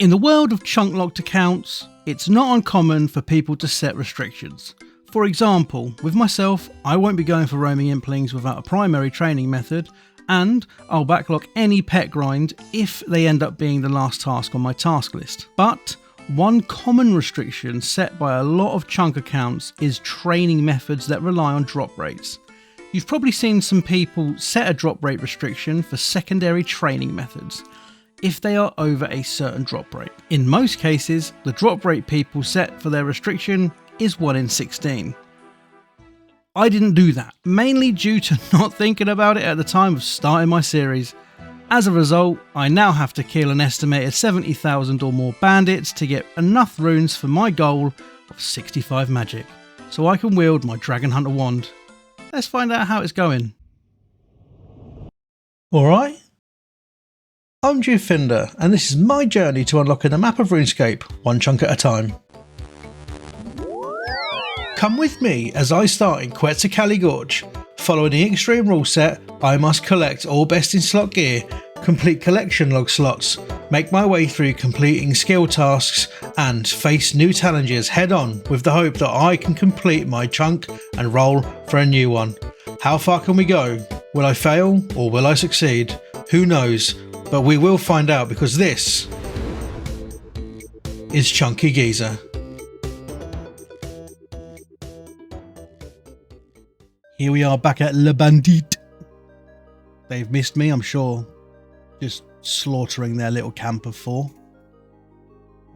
In the world of chunk locked accounts, it's not uncommon for people to set restrictions. For example, with myself, I won't be going for roaming implings without a primary training method, and I'll backlog any pet grind if they end up being the last task on my task list. But one common restriction set by a lot of chunk accounts is training methods that rely on drop rates. You've probably seen some people set a drop rate restriction for secondary training methods if they are over a certain drop rate. In most cases, the drop rate people set for their restriction is 1 in 16. I didn't do that, mainly due to not thinking about it at the time of starting my series. As a result, I now have to kill an estimated 70,000 or more bandits to get enough runes for my goal of 65 magic, so I can wield my DragonHunter Wand. Let's find out how it's going. Alright, I'm Jufinder, and this is my journey to unlocking the map of RuneScape, one chunk at a time. Come with me as I start in Hueycoatl Gorge. Following the Xtreme rule set, I must collect all best in slot gear, complete collection log slots, make my way through completing skill tasks, and face new challenges head on with the hope that I can complete my chunk and roll for a new one. How far can we go? Will I fail or will I succeed? Who knows? But we will find out, because this is Chunky Geeza. Here we are back at Le Bandit. They've missed me, I'm sure. Just slaughtering their little camp of 4.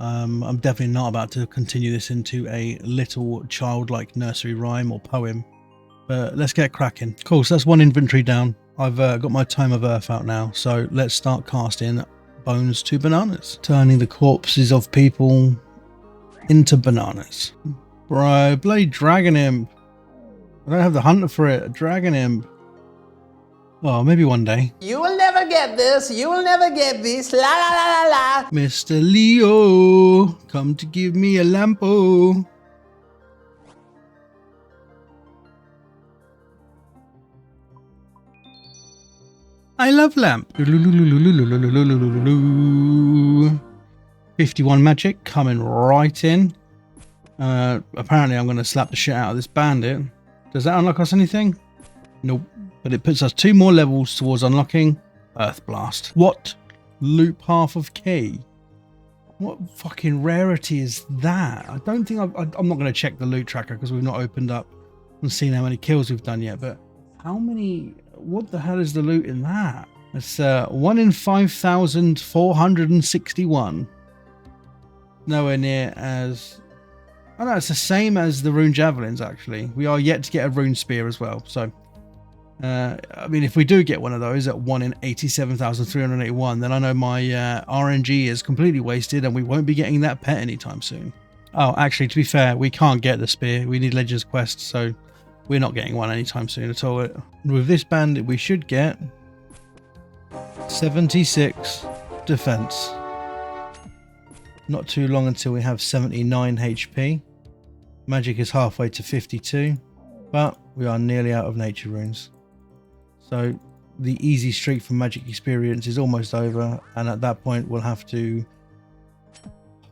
I'm definitely not about to continue this into a little childlike nursery rhyme or poem. But let's get cracking. Cool, so that's one inventory down. I've got my Tome of Earth out now, so let's start casting bones to bananas. Turning the corpses of people into bananas. Bro, bloody dragon imp. I don't have the hunter for it. A dragon imp. Well, maybe one day. You will never get this. You will never get this. La la la la la. Mr. Leo, come to give me a lampo. I love lamp. 51 magic coming right in. Apparently I'm going to slap the shit out of this bandit. Does that unlock us anything? Nope. But it puts us 2 more levels towards unlocking Earth Blast. What loot path of key? What fucking rarity is that? I don't think I'm not going to check the loot tracker because we've not opened up and seen how many kills we've done yet. But how many? What the hell is the loot in that? It's 1 in 5,461. Nowhere near as... Oh no, it's the same as the rune javelins actually. We are yet to get a rune spear as well. So, I mean, if we do get one of those at 1 in 87,381, then I know my RNG is completely wasted and we won't be getting that pet anytime soon. Oh, actually, to be fair, we can't get the spear. We need Legends Quest, so we're not getting one anytime soon at all. With this bandit, we should get 76 defense. Not too long until we have 79 HP. Magic is halfway to 52, but we are nearly out of nature runes. So the easy streak for magic experience is almost over, and at that point we'll have to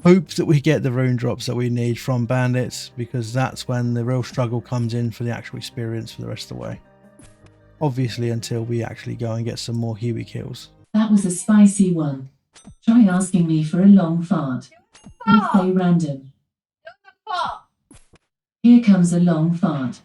hope that we get the rune drops that we need from bandits, because that's when the real struggle comes in for the actual experience for the rest of the way. Obviously until we actually go and get some more Huey kills. That was a spicy one. Try asking me for a long fart. We'll say random. Here comes a long fart.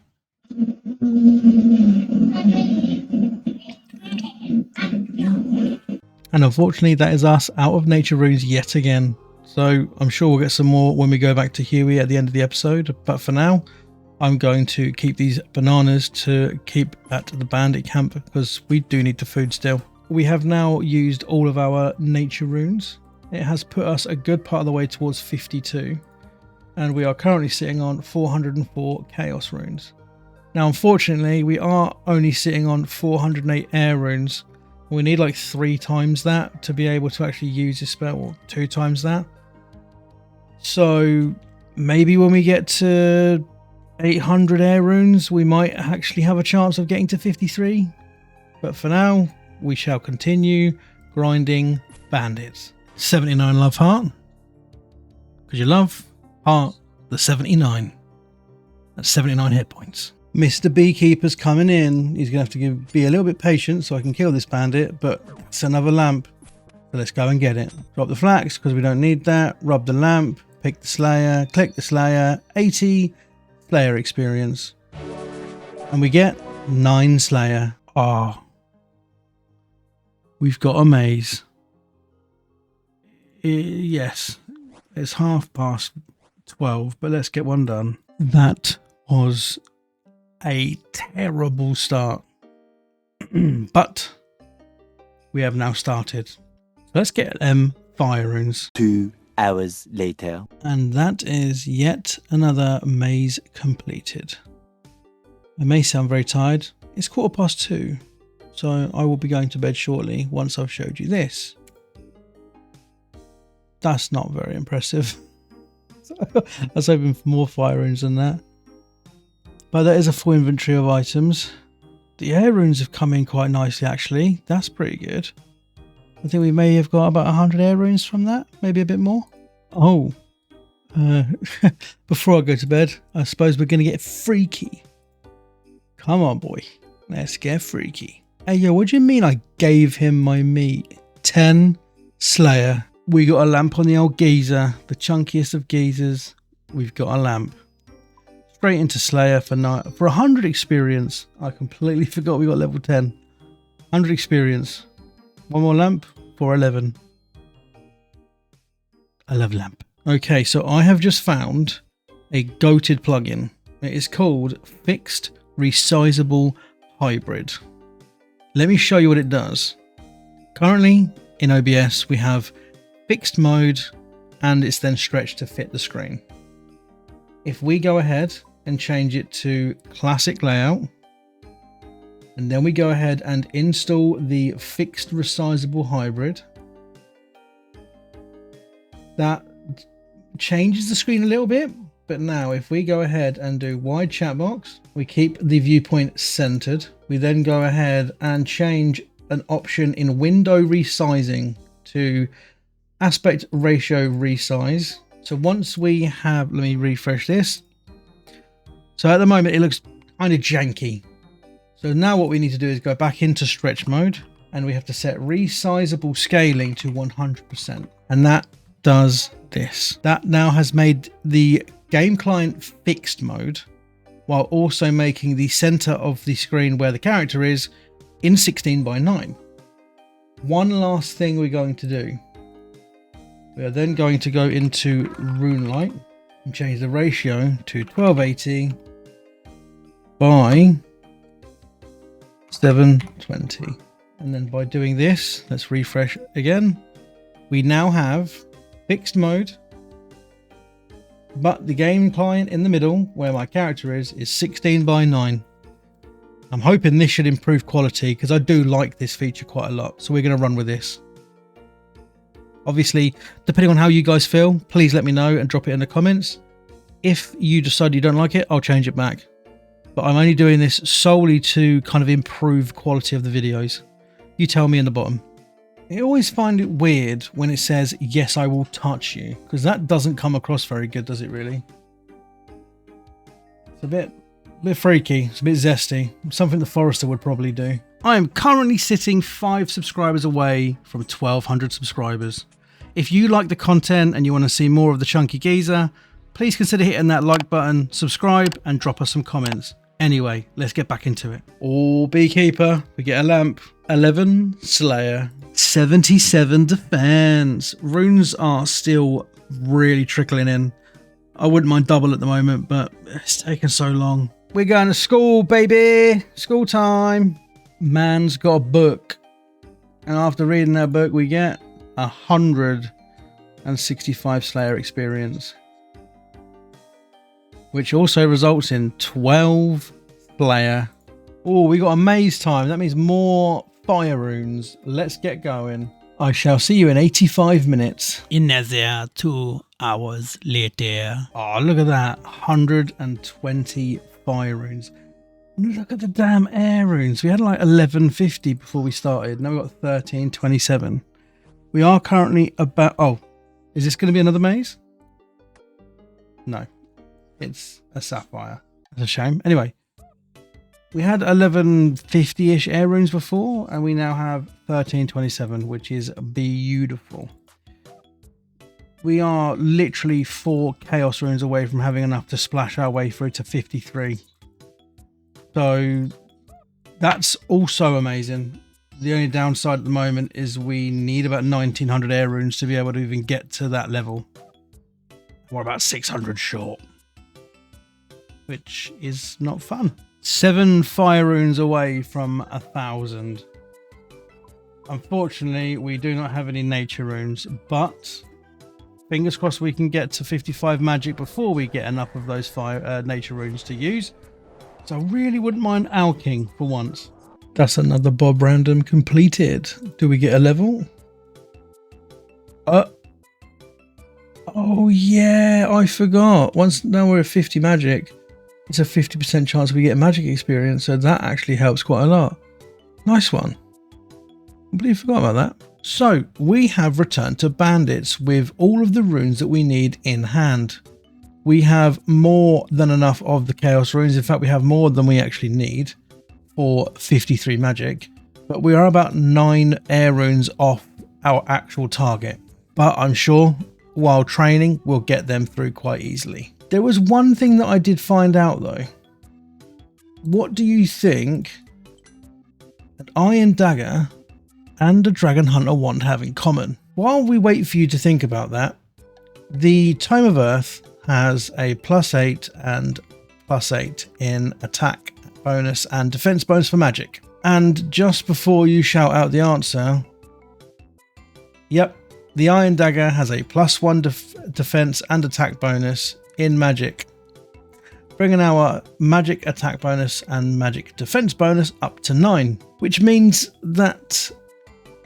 And unfortunately that is us out of nature runes yet again. So I'm sure we'll get some more when we go back to Huey at the end of the episode. But for now, I'm going to keep these bananas to keep at the bandit camp because we do need the food still. We have now used all of our nature runes. It has put us a good part of the way towards 52. And we are currently sitting on 404 chaos runes. Now, unfortunately, we are only sitting on 408 air runes. We need like 3 times that to be able to actually use this spell, or 2 times that. So maybe when we get to 800 air runes, we might actually have a chance of getting to 53. But for now, we shall continue grinding bandits. 79 love heart. Because you love part the 79. That's 79 hit points. Mr. Beekeeper's coming in. He's going to have to be a little bit patient so I can kill this bandit, but it's another lamp. So let's go and get it. Drop the flax because we don't need that. Rub the lamp. Pick the Slayer. Click the Slayer. 80 Slayer experience. And we get 9 Slayer. Ah. We've got a maze. Yes. It's 12:30, but let's get one done. That was a terrible start. But we have now started. So let's get them fire runes. 2 hours later. And that is yet another maze completed. I may sound very tired. It's 2:15. So I will be going to bed shortly once I've showed you this. That's not very impressive. I was hoping for more fire runes than that. But that is a full inventory of items. The air runes have come in quite nicely actually. That's pretty good. I think we may have got about 100 air runes from that. Maybe a bit more. Oh. Before I go to bed, I suppose we're going to get freaky. Come on boy. Let's get freaky. Hey yo, what do you mean I gave him my meat? 10 Slayer. We got a lamp on the old geezer, the chunkiest of geezers. We've got a lamp. Straight into Slayer for 100 experience. I completely forgot we got level 10. 100 experience. One more lamp for 11. I love lamp. Okay, so I have just found a goated plugin. It is called Fixed Resizable Hybrid. Let me show you what it does. Currently in OBS we have fixed mode and it's then stretched to fit the screen. If we go ahead and change it to classic layout and then we go ahead and install the fixed resizable hybrid, that changes the screen a little bit. But now if we go ahead and do wide chat box, we keep the viewpoint centered. We then go ahead and change an option in window resizing to aspect ratio resize. So once we have, let me refresh this. So at the moment it looks kind of janky. So now what we need to do is go back into stretch mode and we have to set resizable scaling to 100%. And that does this. That now has made the game client fixed mode while also making the center of the screen where the character is in 16:9. One last thing we're going to do. We are then going to go into rune light and change the ratio to 1280 by 720. And then by doing this, let's refresh again. We now have fixed mode, but the game client in the middle where my character is 16:9. I'm hoping this should improve quality because I do like this feature quite a lot. So we're going to run with this. Obviously, depending on how you guys feel, please let me know and drop it in the comments. If you decide you don't like it, I'll change it back. But I'm only doing this solely to kind of improve quality of the videos. You tell me in the bottom. I always find it weird when it says, yes, I will touch you, because that doesn't come across very good, does it really? It's a bit freaky. It's a bit zesty. Something the Forester would probably do. I am currently sitting 5 subscribers away from 1,200 subscribers. If you like the content and you want to see more of the Chunky Geeza, please consider hitting that like button, subscribe, and drop us some comments. Anyway, let's get back into it. Oh, Beekeeper, we get a lamp. 11 Slayer, 77 defense. Runes are still really trickling in. I wouldn't mind double at the moment, but it's taken so long. We're going to school, baby. School time. Man's got a book. And after reading that book, we get 165 Slayer experience. Which also results in 12 Slayer. Oh, we got a maze time. That means more fire runes. Let's get going. I shall see you in 85 minutes. Another 2 hours later. Oh, look at that. 120 fire runes. Look at the damn air runes. We had like 1150 before we started. Now we've got 1327. We are currently about... Oh, is this going to be another maze? No, it's a sapphire. That's a shame. Anyway, we had 1150-ish air runes before, and we now have 1327, which is beautiful. We are literally 4 chaos runes away from having enough to splash our way through to 53. So that's also amazing. The only downside at the moment is we need about 1900 air runes to be able to even get to that level. We're about 600 short, which is not fun. 7 fire runes away from 1000. Unfortunately, we do not have any nature runes, but fingers crossed we can get to 55 magic before we get enough of those fire nature runes to use. So I really wouldn't mind alking for once. That's another Bob random completed. Do we get a level? Oh yeah, I forgot. Now we're at 50 magic. It's a 50% chance we get magic experience, so that actually helps quite a lot. Nice one. Completely forgot about that. So we have returned to Bandits with all of the runes that we need in hand. We have more than enough of the chaos runes. In fact, we have more than we actually need for 53 magic, but we are about 9 air runes off our actual target. But I'm sure while training, we'll get them through quite easily. There was one thing that I did find out though. What do you think an iron dagger and a DragonHunter Wand have in common? While we wait for you to think about that, the Tome of Earth has a +8 and +8 in attack bonus and defense bonus for magic. And just before you shout out the answer, yep, the Iron Dagger has a +1 defense and attack bonus in magic, bringing our magic attack bonus and magic defense bonus up to 9, which means that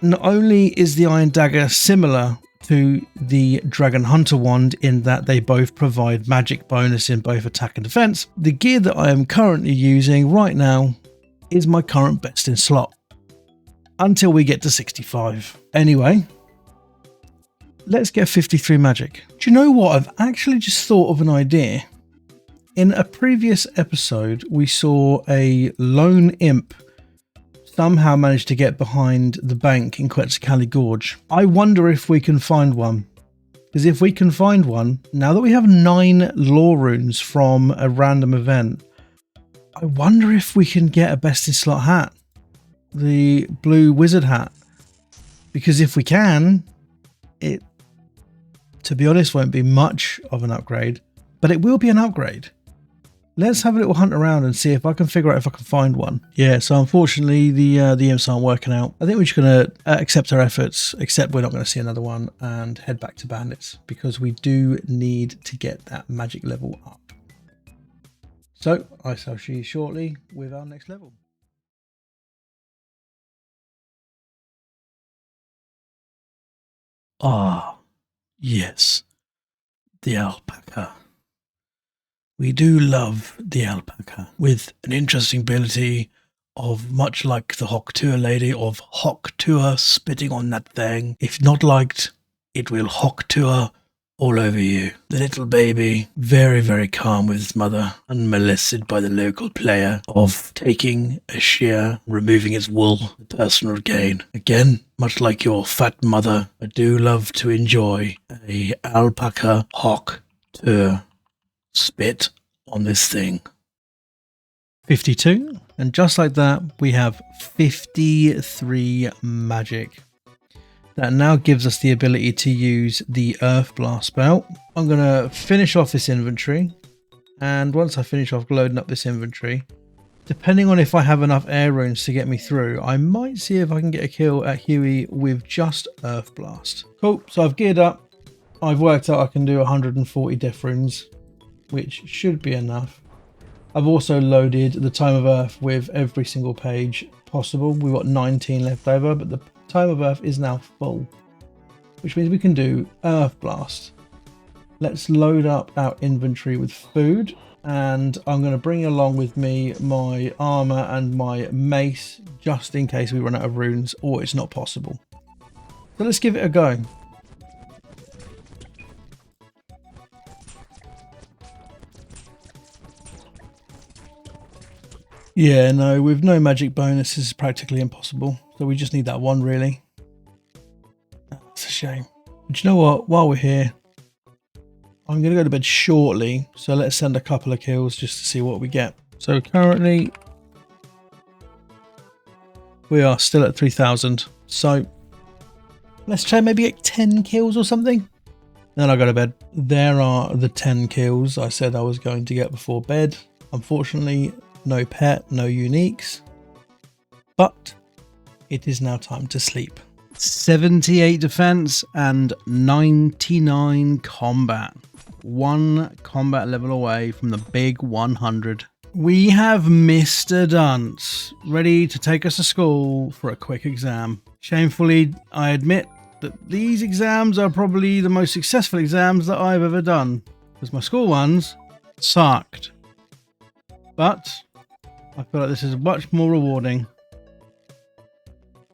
not only is the Iron Dagger similar to the DragonHunter Wand in that they both provide magic bonus in both attack and defense, the gear that I am currently using right now is my current best in slot until we get to 65. Anyway, let's get 53 magic. Do you know what? I've actually just thought of an idea. In a previous episode, we saw a lone imp somehow managed to get behind the bank in Quetzalcoatl Gorge. I wonder if we can find one. Because if we can find one, now that we have 9 lore runes from a random event, I wonder if we can get a best in slot hat. The blue wizard hat. Because if we can, it, to be honest, won't be much of an upgrade. But it will be an upgrade. Let's have a little hunt around and see if I can figure out if I can find one. Yeah, so unfortunately the imps aren't working out. I think we're just going to accept our efforts, except we're not going to see another one, and head back to Bandits because we do need to get that magic level up. So I shall see you shortly with our next level. Ah, yes, the alpaca. We do love the alpaca, with an interesting ability of, much like the Hueycoatl lady, of Hueycoatl spitting on that thing. If not liked, it will Hueycoatl all over you. The little baby, very, very calm with his mother, unmolested by the local player, of taking a shear, removing its wool for personal gain. Again, much like your fat mother, I do love to enjoy a alpaca Hueycoatl spit on this thing. 52, and just like that we have 53 magic. That now gives us the ability to use the Earth Blast spell. I'm going to finish off this inventory, and once I finish off loading up this inventory, depending on if I have enough air runes to get me through, I might see if I can get a kill at Huey with just Earth Blast. Cool, so I've geared up. I've worked out I can do 140 death runes, which should be enough. I've also loaded the Tome of Earth with every single page possible. We've got 19 left over, but the Tome of Earth is now full, which means we can do Earth Blast. Let's load up our inventory with food, and I'm going to bring along with me my armor and my mace just in case we run out of runes or it's not possible. So let's give it a go. Yeah, no, with no magic bonus, this is practically impossible. So we just need that one, really. That's a shame. But you know what? While we're here, I'm going to go to bed shortly. So let's send a couple of kills just to see what we get. So currently, we are still at 3,000. So let's try maybe get 10 kills or something. Then I go to bed. There are the 10 kills I said I was going to get before bed. Unfortunately, no pet, no uniques. But it is now time to sleep. 78 defense and 99 combat. 1 combat level away from the big 100. We have Mr. Dunce ready to take us to school for a quick exam. Shamefully, I admit that these exams are probably the most successful exams that I've ever done, because my school ones sucked. But I feel like this is much more rewarding.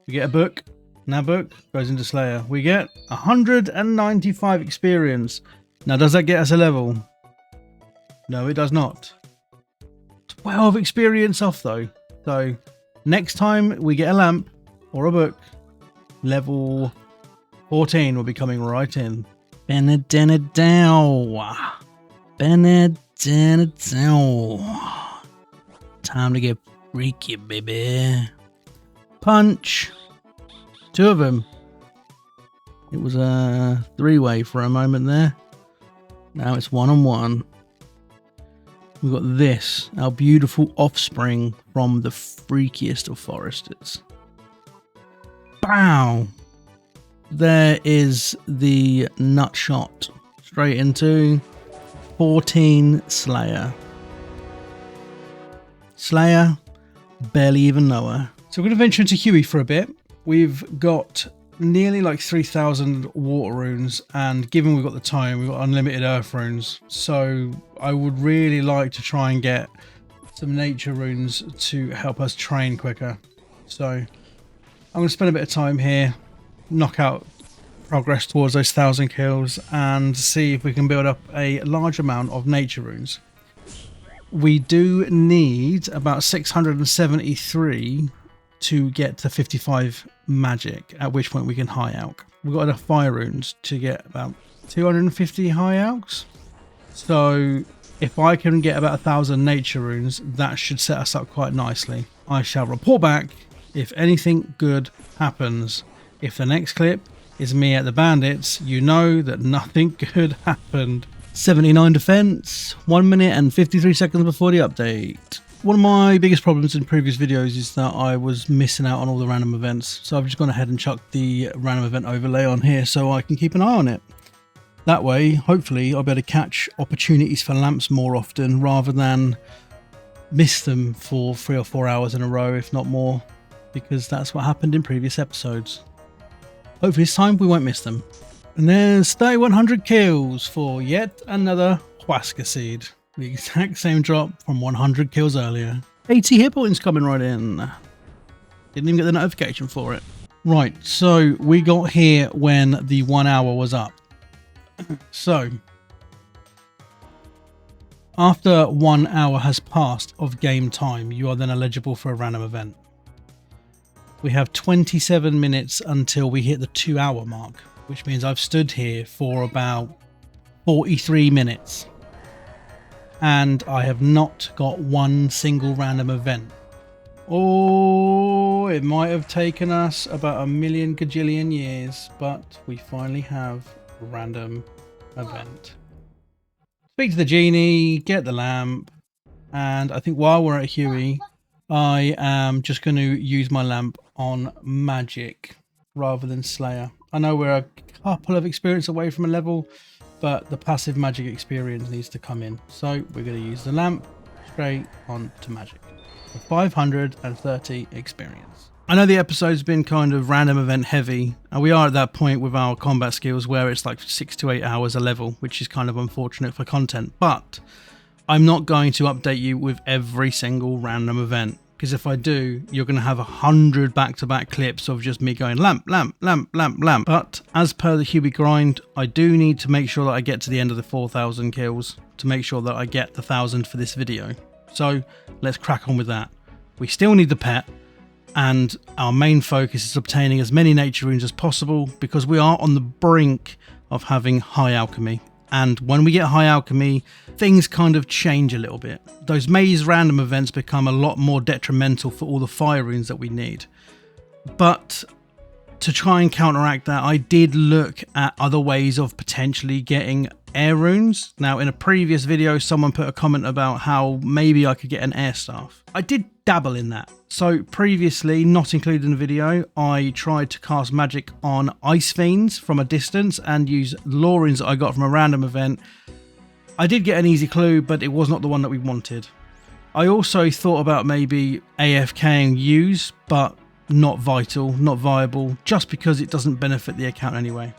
We get a book, and that book goes into Slayer. We get 195 experience. Now, does that get us a level? No, it does not. 12 experience off though. So next time we get a lamp or a book, level 14 will be coming right in. Benedidow. Time to get freaky, baby. Punch. 2 of them. It was a 3-way for a moment there. Now it's 1-on-1. We've got this, our beautiful offspring from the freakiest of foresters. Bow! There is the nut shot. Straight into 14 Slayer. Slayer, barely even know her. So we're going to venture into Huey for a bit. We've got nearly like 3,000 water runes, and given we've got the time, we've got unlimited earth runes. So I would really like to try and get some nature runes to help us train quicker. So I'm going to spend a bit of time here, knock out progress towards those 1,000 kills, and see if we can build up a large amount of nature runes. We do need about 673 to get to 55 magic, at which point we can high alch. We've got enough fire runes to get about 250 high alchs. So if I can get about 1,000 nature runes, that should set us up quite nicely. I shall report back if anything good happens. If the next clip is me at the Bandits, you know that nothing good happened. 79 defense, 1 minute and 53 seconds before the update. One of my biggest problems in previous videos is that I was missing out on all the random events. So I've just gone ahead and chucked the random event overlay on here so I can keep an eye on it. That way, hopefully, I'll be able to catch opportunities for lamps more often rather than miss them for 3 or 4 hours in a row, if not more, because that's what happened in previous episodes. Hopefully this time we won't miss them. And there's 3,100 kills for yet another Huasca seed. The exact same drop from 100 kills earlier. 80 hit points coming right in. Didn't even get the notification for it. Right, so we got here when the 1 hour was up. So, after 1 hour has passed of game time, you are then eligible for a random event. We have 27 minutes until we hit the 2 hour mark, which means I've stood here for about 43 minutes. And I have not got one single random event. Oh, it might have taken us about a million gajillion years, but we finally have a random event. Speak to the genie, get the lamp, and I think while we're at Huey, I am just going to use my lamp on magic rather than Slayer. I know we're a couple of experience away from a level, but the passive magic experience needs to come in. So we're going to use the lamp straight on to magic. For 530 experience. I know the episode's been kind of random event heavy, and we are at that point with our combat skills where it's like 6 to 8 hours a level, which is kind of unfortunate for content, but I'm not going to update you with every single random event, because if I do, you're going to have 100 back-to-back clips of just me going lamp, lamp, lamp, lamp, lamp. But as per the Huey grind, I do need to make sure that I get to the end of the 4,000 kills to make sure that I get the 1,000 for this video. So let's crack on with that. We still need the pet, and our main focus is obtaining as many nature runes as possible because we are on the brink of having high alchemy. And when we get high alchemy, things kind of change a little bit. Those maze random events become a lot more detrimental for all the fire runes that we need. But to try and counteract that, I did look at other ways of potentially getting air runes. Now, in a previous video, someone put a comment about how maybe I could get an air staff. I did dabble in that. So previously, not included in the video, I tried to cast magic on ice fiends from a distance and use lore runes that I got from a random event. I did get an easy clue, but it was not the one that we wanted. I also thought about maybe AFKing use, but not vital, not viable, just because it doesn't benefit the account anyway.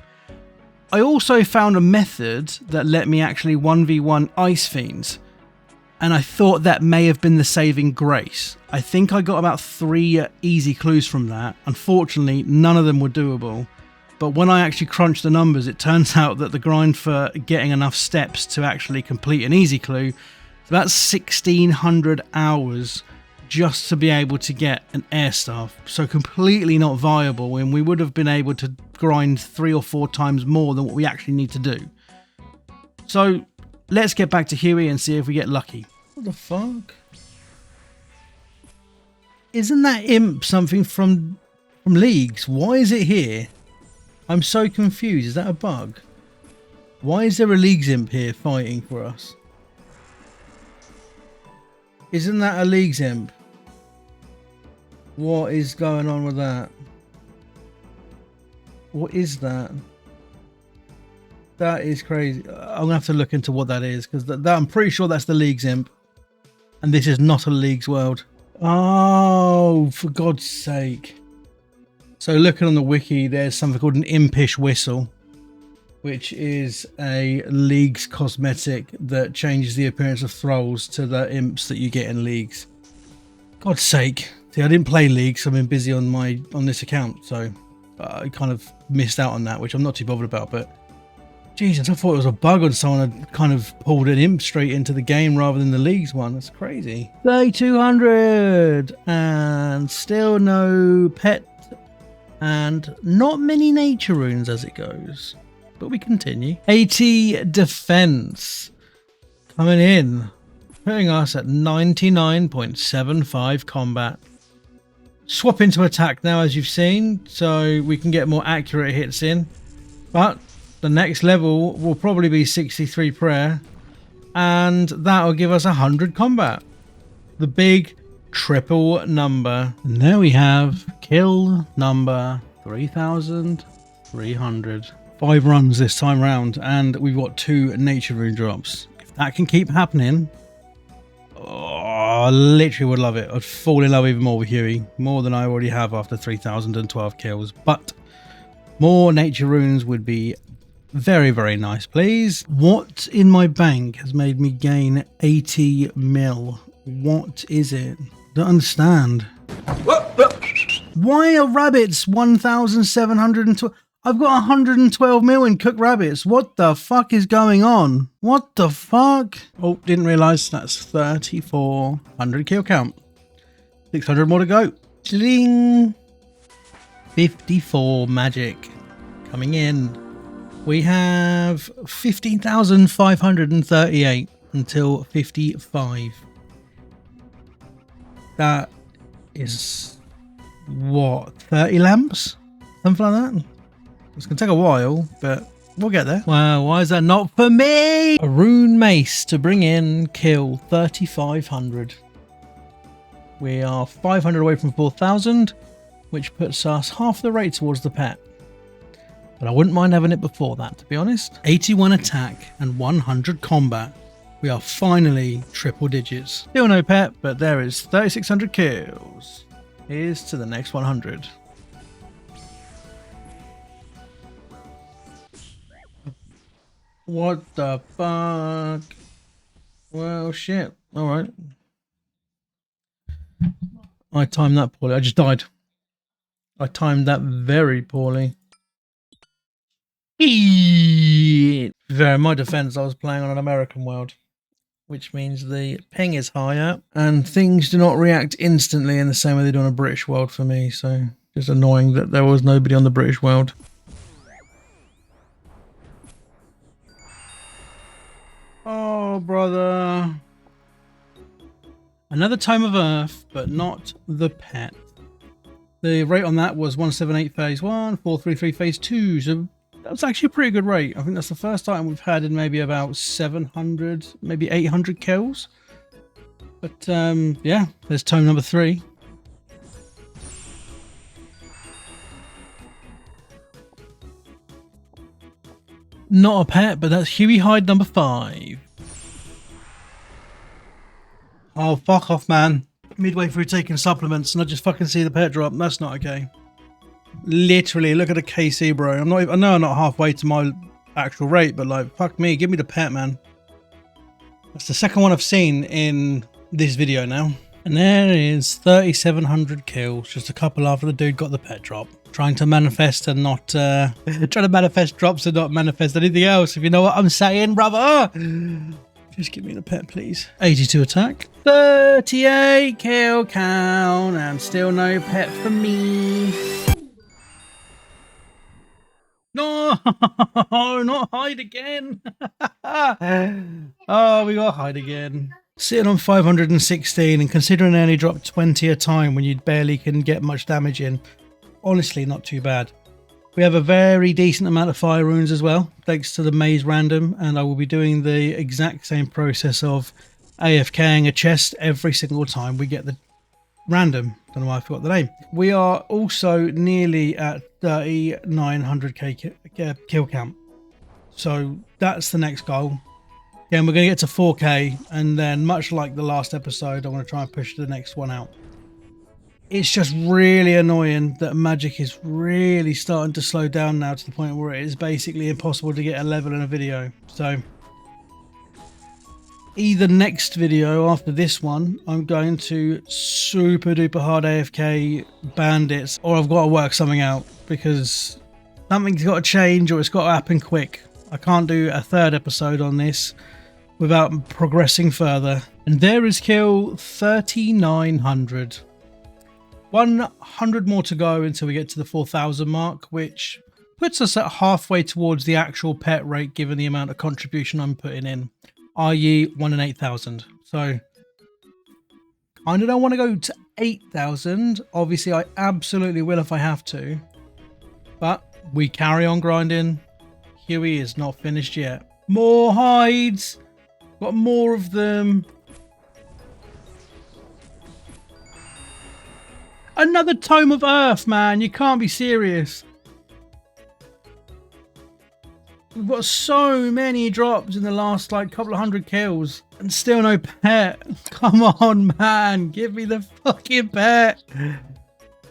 I also found a method that let me actually 1v1 ice fiends, and I thought that may have been the saving grace. I think I got about 3 easy clues from that. Unfortunately, none of them were doable, but when I actually crunched the numbers, it turns out that the grind for getting enough steps to actually complete an easy clue is about 1600 hours just to be able to get an air staff. So completely not viable, and we would have been able to grind 3 or 4 times more than what we actually need to do. So let's get back to Huey and see if we get lucky. What the fuck? Isn't that imp something from Leagues? Why is it here? I'm so confused. Is that a bug? Why is there a Leagues imp here fighting for us? Isn't that a Leagues imp? What is going on with that? What is that? That is crazy. I'm gonna have to look into what that is, because that I'm pretty sure that's the Leagues imp, and this is not a Leagues world. Oh, for God's sake! So looking on the wiki, there's something called an impish whistle, which is a Leagues cosmetic that changes the appearance of thralls to the imps that you get in Leagues. God's sake! See, I didn't play Leagues, so I've been busy on this account, so I kind of missed out on that, which I'm not too bothered about. But Jesus, I thought it was a bug and someone had kind of pulled an imp straight into the game rather than the Leagues one. That's crazy. 3200 and still no pet and not many nature runes as it goes. But we continue. 80 defense coming in, putting us at 99.75 combat. Swap into attack now, as you've seen, so we can get more accurate hits in. But the next level will probably be 63 prayer, and that will give us 100 combat. The big triple number. And there we have kill number 3,300. 5 runs this time round, and we've got 2 nature rune drops. If that can keep happening, I literally would love it. I'd fall in love even more with Huey, more than I already have after 3,012 kills. But more nature runes would be very, very nice, please. What in my bank has made me gain 80 mil? What is it? Don't understand. Why are rabbits 1,712? I've got 112 mil in cooked rabbits. What the fuck is going on? What the fuck? Oh, didn't realise that's 3,400 kill count. 600 more to go. Chling. 54 magic coming in. We have 15,538 until 55. That is what, 30 lamps? Something like that? It's going to take a while, but we'll get there. Wow, why is that not for me? A rune mace to bring in kill 3,500. We are 500 away from 4,000, which puts us half the rate towards the pet. But I wouldn't mind having it before that, to be honest. 81 attack and 100 combat. We are finally triple digits. Still no pet, but there is 3,600 kills. Here's to the next 100. What the fuck? Well, shit. Alright. I timed that poorly. I just died. I timed that very poorly. Very in my defense, I was playing on an American world. which means the ping is higher and things do not react instantly in the same way they do on a British world for me. So just annoying that there was nobody on the British world. Oh, brother. Another Tome of Earth, but not the pet. The rate on that was 178 phase 1, 433 phase 2. So that's actually a pretty good rate. I think that's the first time we've had in maybe about 700, maybe 800 kills. But yeah, there's Tome number 3. Not a pet, but that's Hueycoatl number 5. Oh, fuck off, man. Midway through taking supplements and I just fucking see the pet drop. That's not okay. Literally, look at the KC, bro. I know I'm not halfway to my actual rate, but like, fuck me, give me the pet, man. That's the second one I've seen in this video now. And there is 3,700 kills, just a couple after the dude got the pet drop. Trying to manifest and not, trying to manifest drops and not manifest anything else, if you know what I'm saying, brother. Just give me the pet, please. 82 attack. 38 kill count, and still no pet for me. No, not hide again. Oh, we got hide again. Sitting on 516 and considering I only dropped 20 a time when you barely can get much damage in. Honestly, not too bad. We have a very decent amount of fire runes as well, thanks to the maze random, and I will be doing the exact same process of AFKing a chest every single time we get the random. Don't know why I forgot the name. We are also nearly at 3,900k kill count. So that's the next goal. Again, we're going to get to 4k, and then much like the last episode, I want to try and push the next one out. It's just really annoying that magic is really starting to slow down now to the point where it is basically impossible to get a level in a video. So either next video after this one, I'm going to super duper hard AFK bandits, or I've got to work something out because something's got to change or it's got to happen quick. I can't do a third episode on this without progressing further. And there is kill 3,900. 100 more to go until we get to the 4,000 mark, which puts us at halfway towards the actual pet rate given the amount of contribution I'm putting in, i.e. 1 in 8,000. So kind of don't want to go to 8,000. Obviously I absolutely will if I have to, but we carry on grinding. Huey is not finished yet. More hides, got more of them. Another Tome of Earth, man. You can't be serious. We've got so many drops in the last like couple of hundred kills and still no pet. Come on, man. Give me the fucking pet.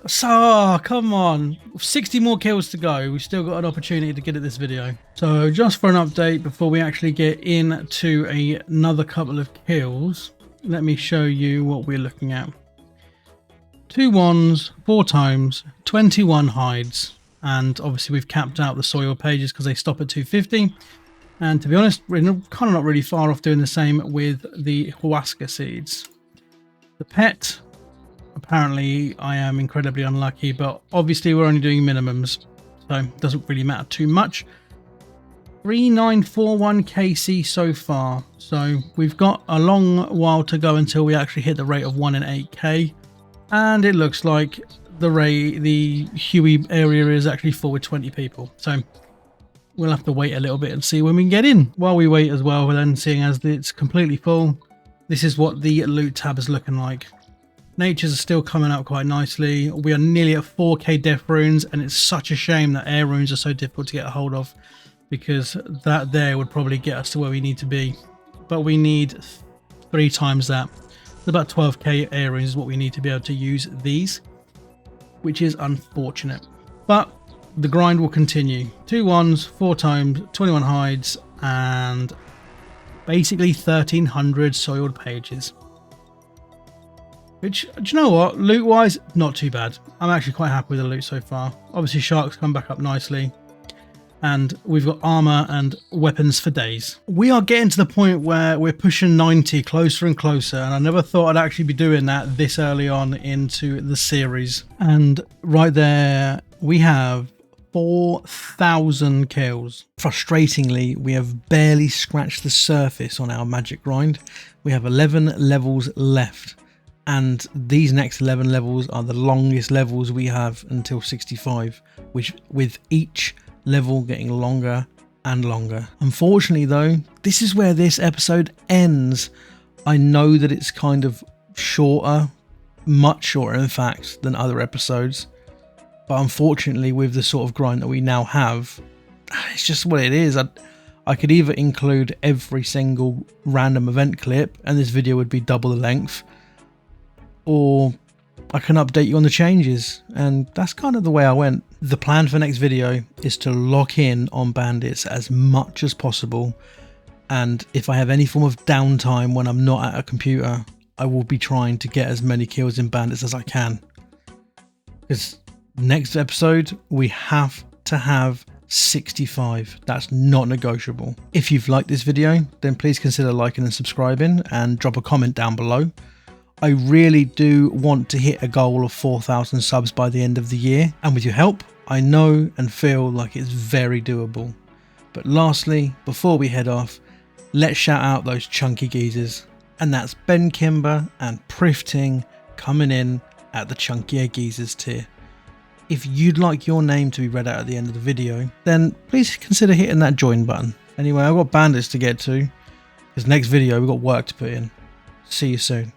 So, come on. 60 more kills to go. We've still got an opportunity to get at this video. So, just for an update before we actually get into another couple of kills, let me show you what we're looking at. 2 1s, 4 times, 21 hides, and obviously we've capped out the soil pages because they stop at 250. And to be honest, we're kind of not really far off doing the same with the Huasca seeds. The pet, apparently I am incredibly unlucky, but obviously we're only doing minimums, so it doesn't really matter too much. 3941 KC so far, so we've got a long while to go until we actually hit the rate of 1 in 8k. And it looks like the Huey area is actually full with 20 people. So we'll have to wait a little bit and see when we can get in. While we wait as well, then seeing as it's completely full, this is what the loot tab is looking like. Natures are still coming out quite nicely. We are nearly at 4k death runes, and it's such a shame that air runes are so difficult to get a hold of, because that there would probably get us to where we need to be. But we need 3 times that. About 12k air runes is what we need to be able to use these, which is unfortunate, but the grind will continue. 2 1s, 4 times, 21 hides, and basically 1,300 soiled pages, which, do you know what, loot wise, not too bad. I'm actually quite happy with the loot so far. Obviously sharks come back up nicely. and we've got armor and weapons for days. We are getting to the point where we're pushing 90 closer and closer, and I never thought I'd actually be doing that this early on into the series. And right there we have 4,000 kills. Frustratingly, we have barely scratched the surface on our magic grind. We have 11 levels left, and these next 11 levels are the longest levels we have until 65, which with each level getting longer and longer. Unfortunately though, this is where this episode ends. I know that it's kind of shorter, much shorter in fact than other episodes, but unfortunately with the sort of grind that we now have, it's just what it is. I could either include every single random event clip and this video would be double the length, or I can update you on the changes, and that's kind of the way I went. The plan for next video is to lock in on bandits as much as possible, and if I have any form of downtime when I'm not at a computer, I will be trying to get as many kills in bandits as I can. Because next episode we have to have 65. That's not negotiable. If you've liked this video, then please consider liking and subscribing, and drop a comment down below. I really do want to hit a goal of 4,000 subs by the end of the year, and with your help, I know and feel like it's very doable. But lastly, before we head off, let's shout out those Chunky Geezers, and that's Ben Kimber and Prifting coming in at the Chunkier Geezers tier. If you'd like your name to be read out at the end of the video, then please consider hitting that join button. Anyway, I've got bandits to get to, because next video we've got work to put in. See you soon.